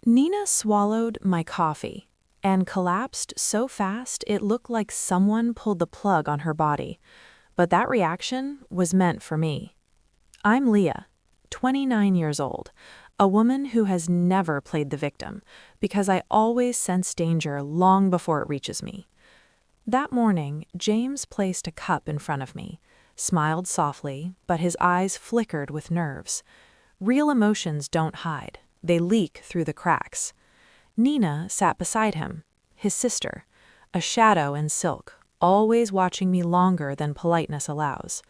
Nina swallowed my coffee and collapsed so fast it looked like someone pulled the plug on her body. But that reaction was meant for me. I'm Leah, 29 years old, a woman who has never played the victim because I always sense danger long before it reaches me. That morning, James placed a cup in front of me, smiled softly, but his eyes flickered with nerves. Real emotions don't hide. They leak through the cracks. Nina sat beside him, his sister, a shadow in silk, always watching me longer than politeness allows.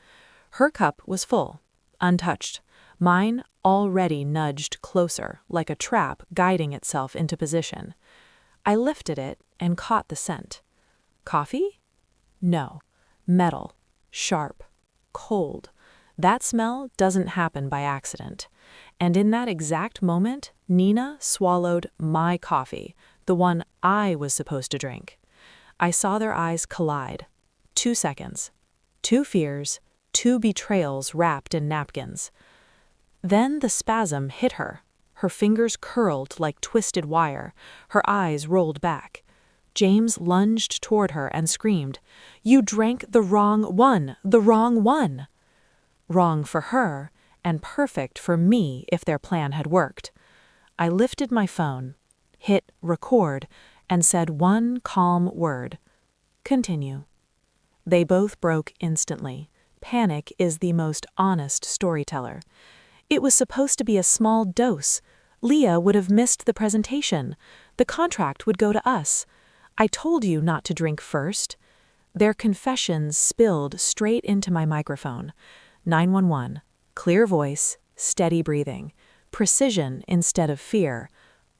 Her cup was full, untouched. Mine already nudged closer, like a trap guiding itself into position. I lifted it and caught the scent. Coffee? No. Metal. Sharp. Cold. That smell doesn't happen by accident. And in that exact moment, Nina swallowed my coffee, the one I was supposed to drink. I saw their eyes collide. 2 seconds. 2 fears, 2 betrayals wrapped in napkins. Then the spasm hit her. Her fingers curled like twisted wire. Her eyes rolled back. James lunged toward her and screamed, "You drank the wrong one! The wrong one!" Wrong for her, and perfect for me if their plan had worked. I lifted my phone, hit record, and said one calm word. Continue. They both broke instantly. Panic is the most honest storyteller. It was supposed to be a small dose. Leah would have missed the presentation. The contract would go to us. I told you not to drink first. Their confessions spilled straight into my microphone. 911. Clear voice, steady breathing. Precision instead of fear.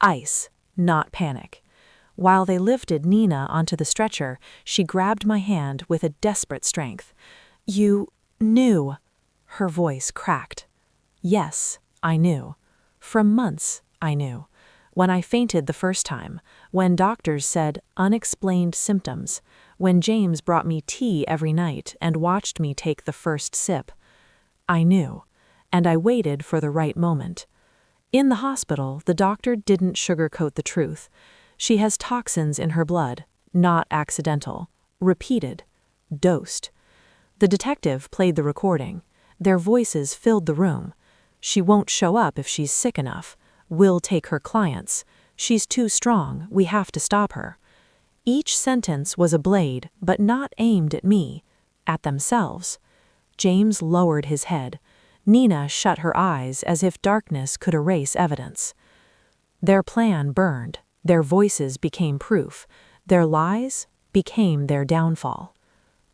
Ice, not panic. While they lifted Nina onto the stretcher, she grabbed my hand with a desperate strength. "You knew." Her voice cracked. Yes, I knew. For months, I knew. When I fainted the first time, when doctors said unexplained symptoms, when James brought me tea every night and watched me take the first sip. I knew, and I waited for the right moment. In the hospital, the doctor didn't sugarcoat the truth. She has toxins in her blood, not accidental, repeated, dosed. The detective played the recording. Their voices filled the room. She won't show up if she's sick enough. We'll take her clients. She's too strong. We have to stop her. Each sentence was a blade, but not aimed at me, at themselves. James lowered his head. Nina shut her eyes as if darkness could erase evidence. Their plan burned. Their voices became proof. Their lies became their downfall.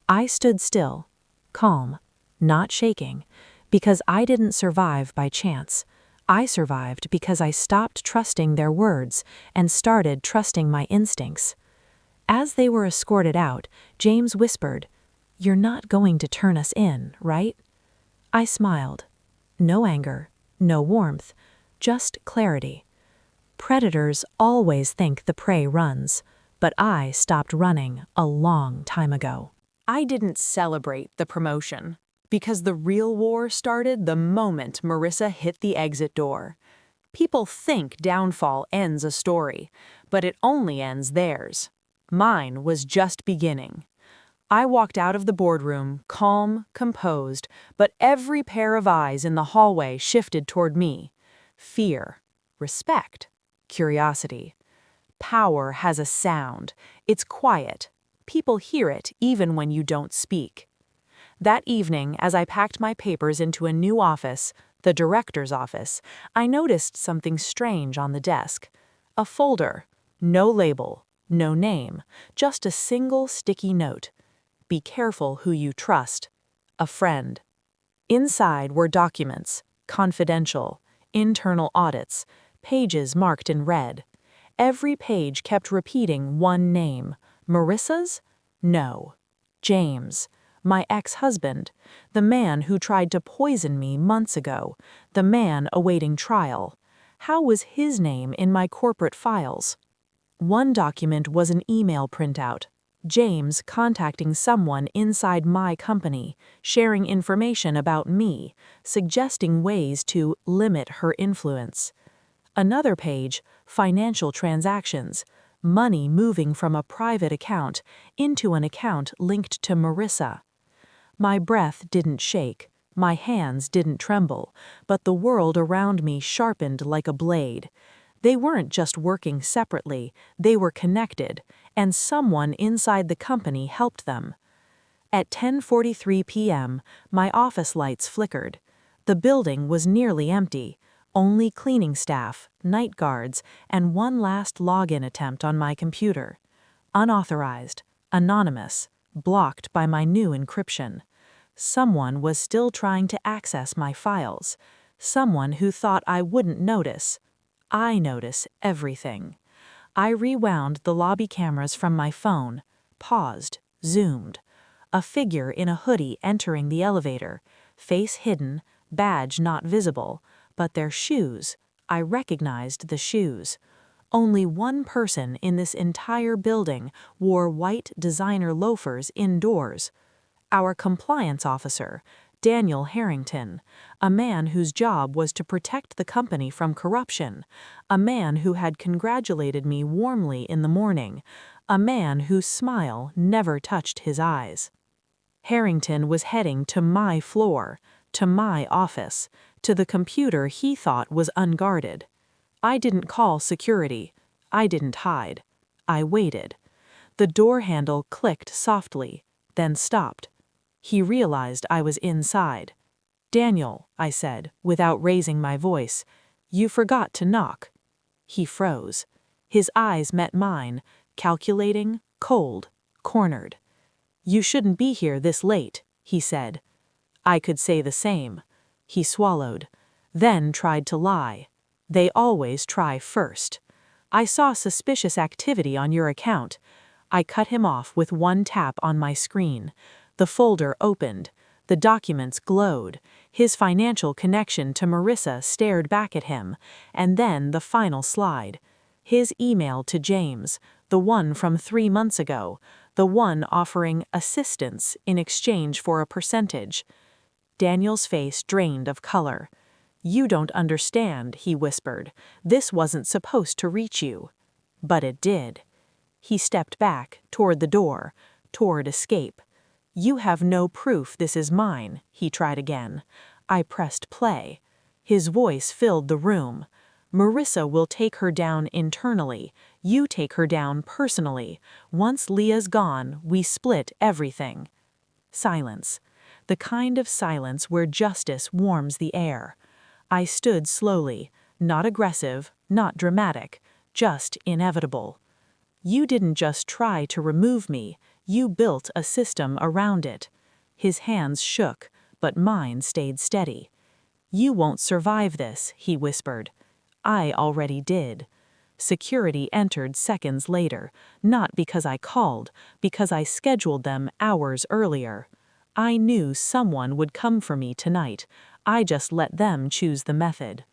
I stood still, calm, not shaking, because I didn't survive by chance. I survived because I stopped trusting their words and started trusting my instincts. As they were escorted out, James whispered, "You're not going to turn us in, right?" I smiled. No anger, no warmth, just clarity. Predators always think the prey runs, but I stopped running a long time ago. I didn't celebrate the promotion, because the real war started the moment Marissa hit the exit door. People think downfall ends a story, but it only ends theirs. Mine was just beginning. I walked out of the boardroom, calm, composed, but every pair of eyes in the hallway shifted toward me. Fear, respect, curiosity. Power has a sound. It's quiet. People hear it even when you don't speak. That evening, as I packed my papers into a new office, the director's office, I noticed something strange on the desk. A folder. No label, no name, just a single sticky note. Be careful who you trust. A friend. Inside were documents, confidential, internal audits, pages marked in red. Every page kept repeating one name. Marissa's? No. James. My ex-husband. The man who tried to poison me months ago. The man awaiting trial. How was his name in my corporate files? One document was an email printout. James contacting someone inside my company, sharing information about me, suggesting ways to limit her influence. Another page, financial transactions, money moving from a private account into an account linked to Marissa. My breath didn't shake, my hands didn't tremble, but the world around me sharpened like a blade. They weren't just working separately, they were connected, and someone inside the company helped them. At 10:43 p.m., my office lights flickered. The building was nearly empty, only cleaning staff, night guards, and one last login attempt on my computer. Unauthorized, anonymous, blocked by my new encryption. Someone was still trying to access my files. Someone who thought I wouldn't notice. I notice everything. I rewound the lobby cameras from my phone, paused, zoomed. A figure in a hoodie entering the elevator, face hidden, badge not visible, but their shoes. I recognized the shoes. Only one person in this entire building wore white designer loafers indoors. Our compliance officer, Daniel Harrington, a man whose job was to protect the company from corruption, a man who had congratulated me warmly in the morning, a man whose smile never touched his eyes. Harrington was heading to my floor, to my office, to the computer he thought was unguarded. I didn't call security. I didn't hide. I waited. The door handle clicked softly, then stopped. He realized I was inside. "Daniel," I said, without raising my voice, "you forgot to knock." He froze. His eyes met mine, calculating, cold, cornered. "You shouldn't be here this late," he said. I could say the same. He swallowed, then tried to lie. They always try first. "I saw suspicious activity on your account." I cut him off with one tap on my screen. The folder opened. The documents glowed. His financial connection to Marissa stared back at him, and then the final slide. His email to James, the one from 3 months ago, the one offering assistance in exchange for a percentage. Daniel's face drained of color. "You don't understand," he whispered. "This wasn't supposed to reach you." But it did. He stepped back, toward the door, toward escape. "You have no proof this is mine," he tried again. I pressed play. His voice filled the room. "Marissa will take her down internally. You take her down personally. Once Leah's gone, we split everything." Silence. The kind of silence where justice warms the air. I stood slowly, not aggressive, not dramatic, just inevitable. "You didn't just try to remove me, you built a system around it." His hands shook, but mine stayed steady. "You won't survive this," he whispered. I already did. Security entered seconds later, not because I called, because I scheduled them hours earlier. I knew someone would come for me tonight. I just let them choose the method.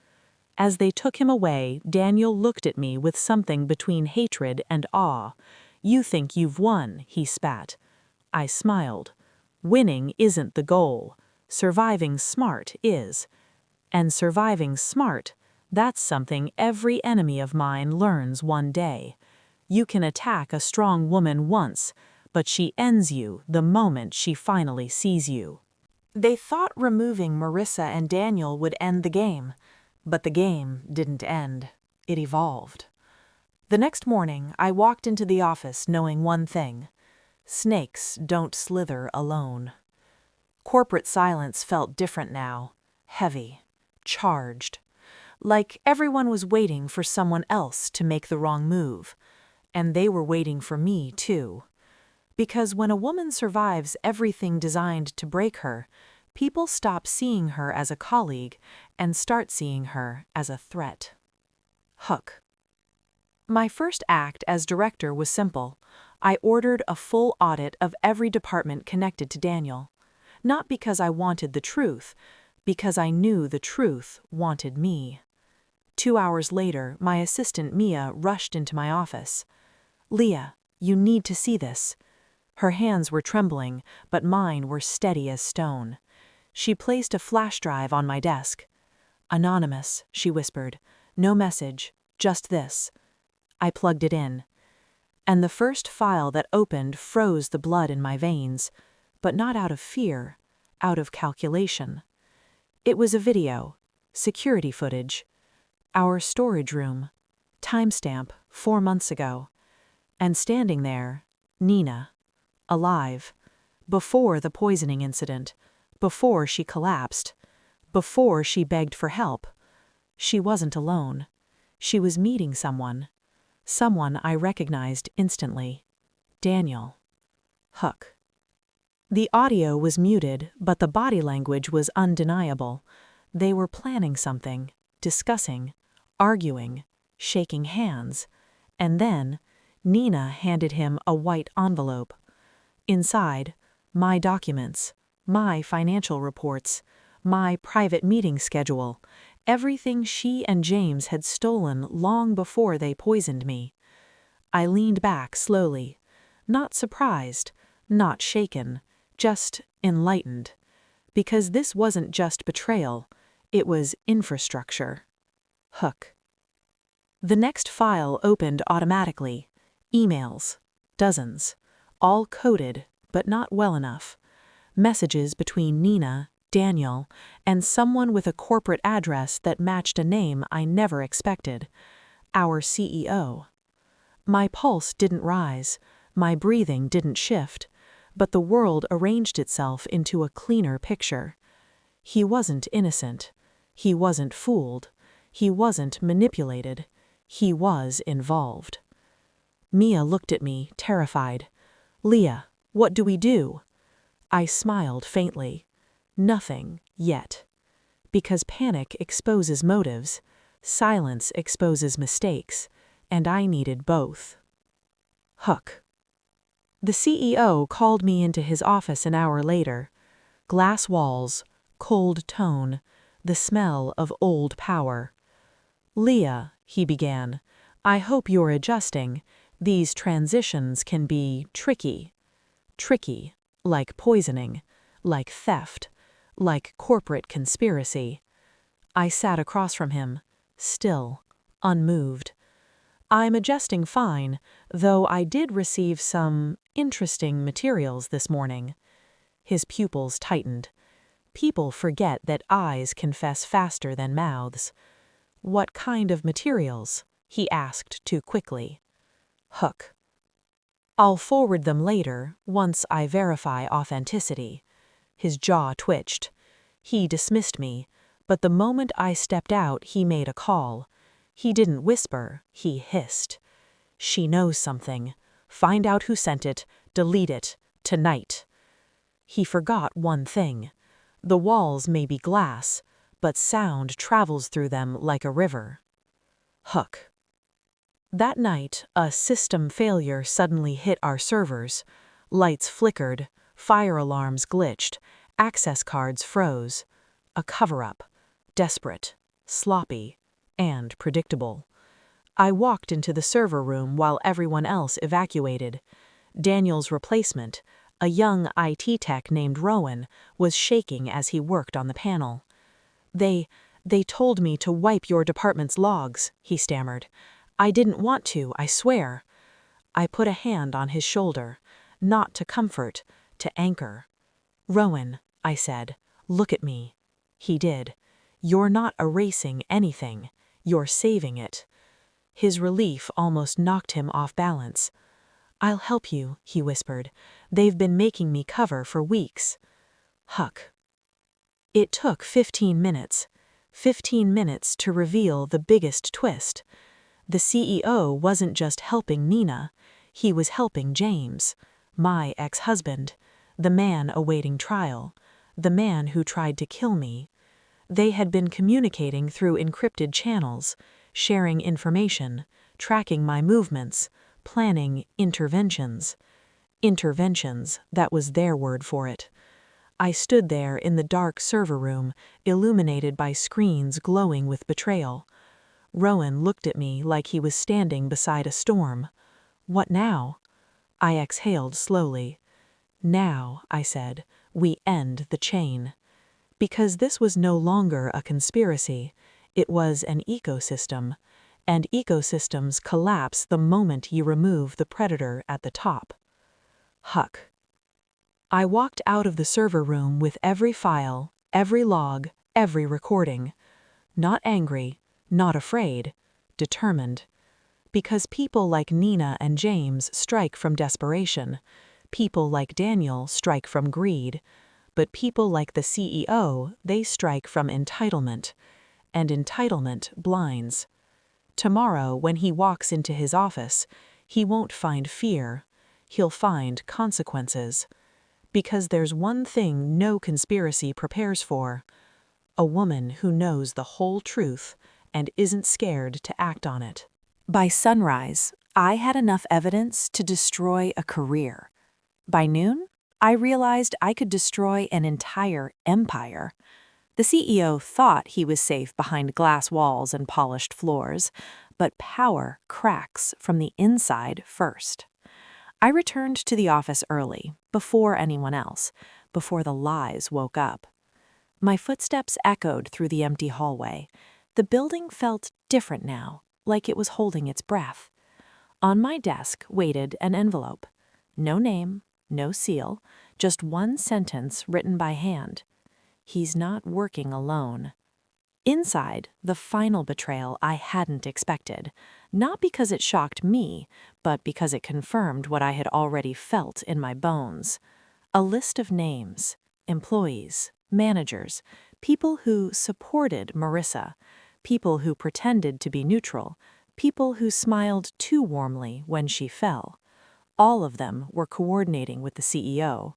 As they took him away, Daniel looked at me with something between hatred and awe. "You think you've won," he spat. I smiled. "Winning isn't the goal. Surviving smart is. And surviving smart, that's something every enemy of mine learns one day. You can attack a strong woman once, but she ends you the moment she finally sees you." They thought removing Marissa and Daniel would end the game. But the game didn't end. It evolved. The next morning, I walked into the office knowing one thing: snakes don't slither alone. Corporate silence felt different now, heavy, charged. Like everyone was waiting for someone else to make the wrong move. And they were waiting for me, too. Because when a woman survives everything designed to break her, people stop seeing her as a colleague and start seeing her as a threat. Hook. My first act as director was simple. I ordered a full audit of every department connected to Daniel. Not because I wanted the truth, because I knew the truth wanted me. 2 hours later, my assistant Mia rushed into my office. "Leah, you need to see this." Her hands were trembling, but mine were steady as stone. She placed a flash drive on my desk. "Anonymous," she whispered. "No message. Just this. I plugged it in. And the first file that opened froze the blood in my veins, but not out of fear, out of calculation. It was a video, security footage, our storage room, timestamp 4 months ago, and standing there, Nina, alive, before the poisoning incident, before she collapsed, before she begged for help. She wasn't alone. She was meeting someone I recognized instantly. Daniel. Hook. The audio was muted, but the body language was undeniable. They were planning something, discussing, arguing, shaking hands, and then Nina handed him a white envelope. Inside, my documents, my financial reports, my private meeting schedule, everything she and James had stolen long before they poisoned me. I leaned back slowly, not surprised, not shaken, just enlightened. Because this wasn't just betrayal, it was infrastructure. Hook. The next file opened automatically. Emails. Dozens. All coded, but not well enough. Messages between Nina, Daniel, and someone with a corporate address that matched a name I never expected. Our CEO. My pulse didn't rise, my breathing didn't shift, but the world arranged itself into a cleaner picture. He wasn't innocent. He wasn't fooled. He wasn't manipulated. He was involved. Mia looked at me, terrified. "Leah, what do we do?" I smiled faintly. Nothing yet. Because panic exposes motives, silence exposes mistakes, and I needed both. Hook. The CEO called me into his office an hour later. Glass walls, cold tone, the smell of old power. "Leah," he began, "I hope you're adjusting. These transitions can be tricky. Tricky, like poisoning, like theft, like corporate conspiracy." I sat across from him, still, unmoved. "I'm adjusting fine, though I did receive some interesting materials this morning." His pupils tightened. People forget that eyes confess faster than mouths. "What kind of materials?" he asked too quickly. Hook. "I'll forward them later, once I verify authenticity." His jaw twitched. He dismissed me, but the moment I stepped out, he made a call. He didn't whisper, he hissed. "She knows something. Find out who sent it, delete it, tonight." He forgot one thing. The walls may be glass, but sound travels through them like a river. Hook. That night, a system failure suddenly hit our servers. Lights flickered, fire alarms glitched, access cards froze. A cover-up. Desperate, sloppy, and predictable. I walked into the server room while everyone else evacuated. Daniel's replacement, a young IT tech named Rowan, was shaking as he worked on the panel. They told me to wipe your department's logs," he stammered. "I didn't want to, I swear." I put a hand on his shoulder, not to comfort, to anchor. "Rowan," I said, "look at me." He did. "You're not erasing anything. You're saving it." His relief almost knocked him off balance. "I'll help you," he whispered. "They've been making me cover for weeks." Huck. It took 15 minutes. 15 minutes to reveal the biggest twist. The CEO wasn't just helping Nina, he was helping James, my ex-husband, the man awaiting trial, the man who tried to kill me. They had been communicating through encrypted channels, sharing information, tracking my movements, planning interventions. Interventions, that was their word for it. I stood there in the dark server room, illuminated by screens glowing with betrayal. Rowan looked at me like he was standing beside a storm. "What now?" I exhaled slowly. "Now," I said, "we end the chain." Because this was no longer a conspiracy. It was an ecosystem. and ecosystems collapse the moment you remove the predator at the top. Huck. I walked out of the server room with every file, every log, every recording. Not angry, not afraid, determined. Because people like Nina and James strike from desperation. People like Daniel strike from greed. But people like the CEO, they strike from entitlement. And entitlement blinds. Tomorrow, when he walks into his office, he won't find fear. He'll find consequences. Because there's one thing no conspiracy prepares for: a woman who knows the whole truth and isn't scared to act on it. By sunrise, I had enough evidence to destroy a career. By noon, I realized I could destroy an entire empire. The CEO thought he was safe behind glass walls and polished floors, but power cracks from the inside first. I returned to the office early, before anyone else, before the lies woke up. My footsteps echoed through the empty hallway. The building felt different now, like it was holding its breath. On my desk waited an envelope. No name, no seal, just one sentence written by hand. He's not working alone. Inside, the final betrayal I hadn't expected, not because it shocked me, but because it confirmed what I had already felt in my bones. A list of names, employees, managers, people who supported Marissa, people who pretended to be neutral, people who smiled too warmly when she fell. All of them were coordinating with the CEO,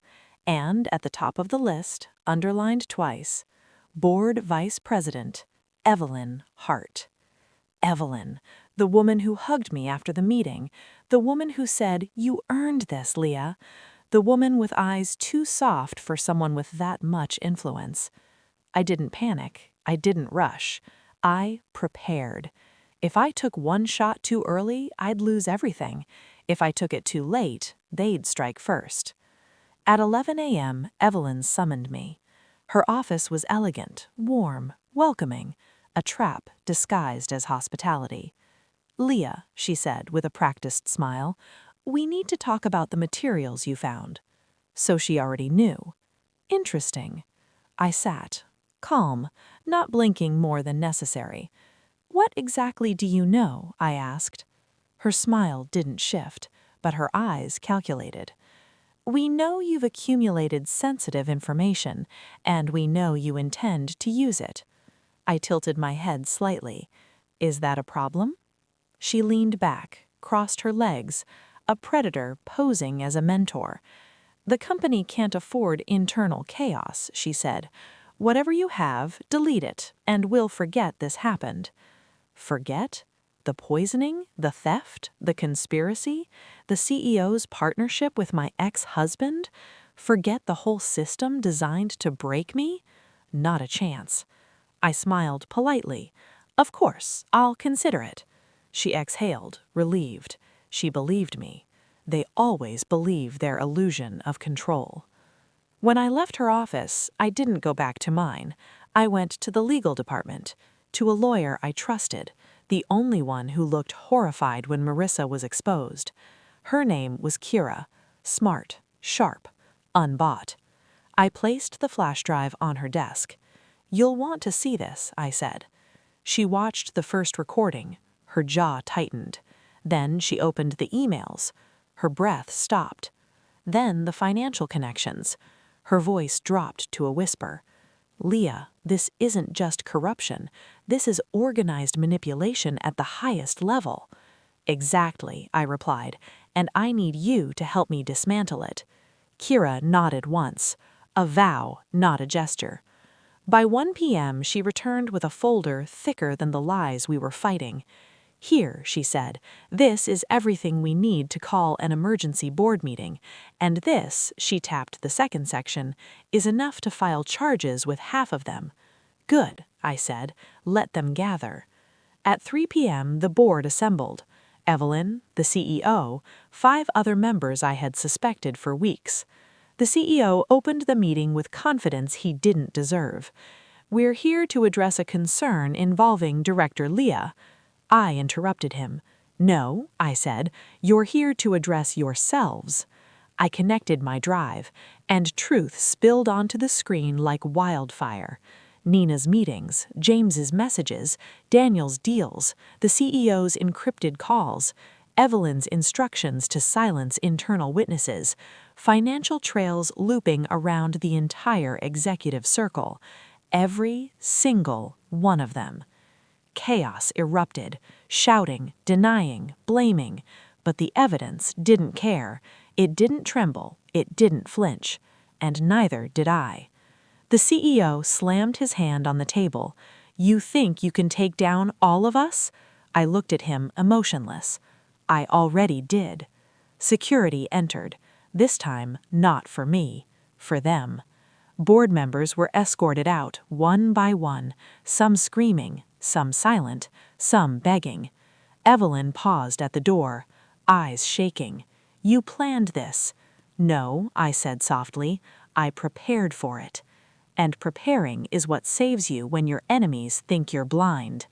and at the top of the list, underlined twice, Board Vice President, Evelyn Hart. Evelyn, the woman who hugged me after the meeting, the woman who said, "You earned this, Leah," the woman with eyes too soft for someone with that much influence. I didn't panic. I didn't rush. I prepared. If I took one shot too early, I'd lose everything. If I took it too late, they'd strike first. At 11 a.m., Evelyn summoned me. Her office was elegant, warm, welcoming, a trap disguised as hospitality. "Leah," she said with a practiced smile, "we need to talk about the materials you found." So she already knew. Interesting. I sat, calm, not blinking more than necessary. "What exactly do you know?" I asked. Her smile didn't shift, but her eyes calculated. "We know you've accumulated sensitive information, and we know you intend to use it." I tilted my head slightly. "Is that a problem?" She leaned back, crossed her legs, a predator posing as a mentor. "The company can't afford internal chaos," she said. "Whatever you have, delete it, and we'll forget this happened." Forget? The poisoning, the theft, the conspiracy, the CEO's partnership with my ex-husband? Forget the whole system designed to break me? Not a chance. I smiled politely. "Of course, I'll consider it." She exhaled, relieved. She believed me. They always believe their illusion of control. When I left her office, I didn't go back to mine. I went to the legal department, to a lawyer I trusted, the only one who looked horrified when Marissa was exposed. Her name was Kira, smart, sharp, unbought. I placed the flash drive on her desk. "You'll want to see this," I said. She watched the first recording. Her jaw tightened. Then she opened the emails. Her breath stopped. Then the financial connections. Her voice dropped to a whisper. "Leah, this isn't just corruption. This is organized manipulation at the highest level." "Exactly," I replied, "and I need you to help me dismantle it." Kira nodded once. A vow, not a gesture. By 1 p.m., she returned with a folder thicker than the lies we were fighting. "Here," she said, "this is everything we need to call an emergency board meeting, and this," she tapped the second section, "is enough to file charges with half of them." "Good," I said, "let them gather." At 3 p.m., the board assembled. Evelyn, the CEO, 5 other members I had suspected for weeks. The CEO opened the meeting with confidence he didn't deserve. "We're here to address a concern involving Director Leah." I interrupted him. "No," I said, "you're here to address yourselves." I connected my drive, and truth spilled onto the screen like wildfire. Nina's meetings, James's messages, Daniel's deals, the CEO's encrypted calls, Evelyn's instructions to silence internal witnesses, financial trails looping around the entire executive circle, every single one of them. Chaos erupted, shouting, denying, blaming, but the evidence didn't care. It didn't tremble, it didn't flinch, and neither did I. The CEO slammed his hand on the table. "You think you can take down all of us?" I looked at him emotionless. I already did. Security entered, this time not for me, for them. Board members were escorted out, one by one, some screaming, some silent, some begging. Evelyn paused at the door, eyes shaking. "You planned this." "No," I said softly, "I prepared for it." And preparing is what saves you when your enemies think you're blind.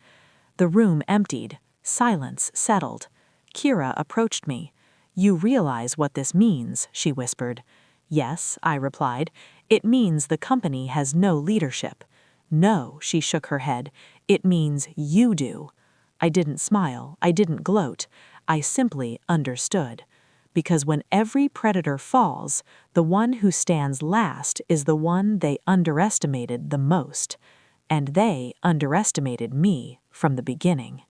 The room emptied, silence settled. Kira approached me. "You realize what this means," she whispered. "Yes," I replied. "It means the company has no leadership." "No," she shook her head. "It means you do." I didn't smile, I didn't gloat. I simply understood. Because when every predator falls, the one who stands last is the one they underestimated the most. And they underestimated me from the beginning.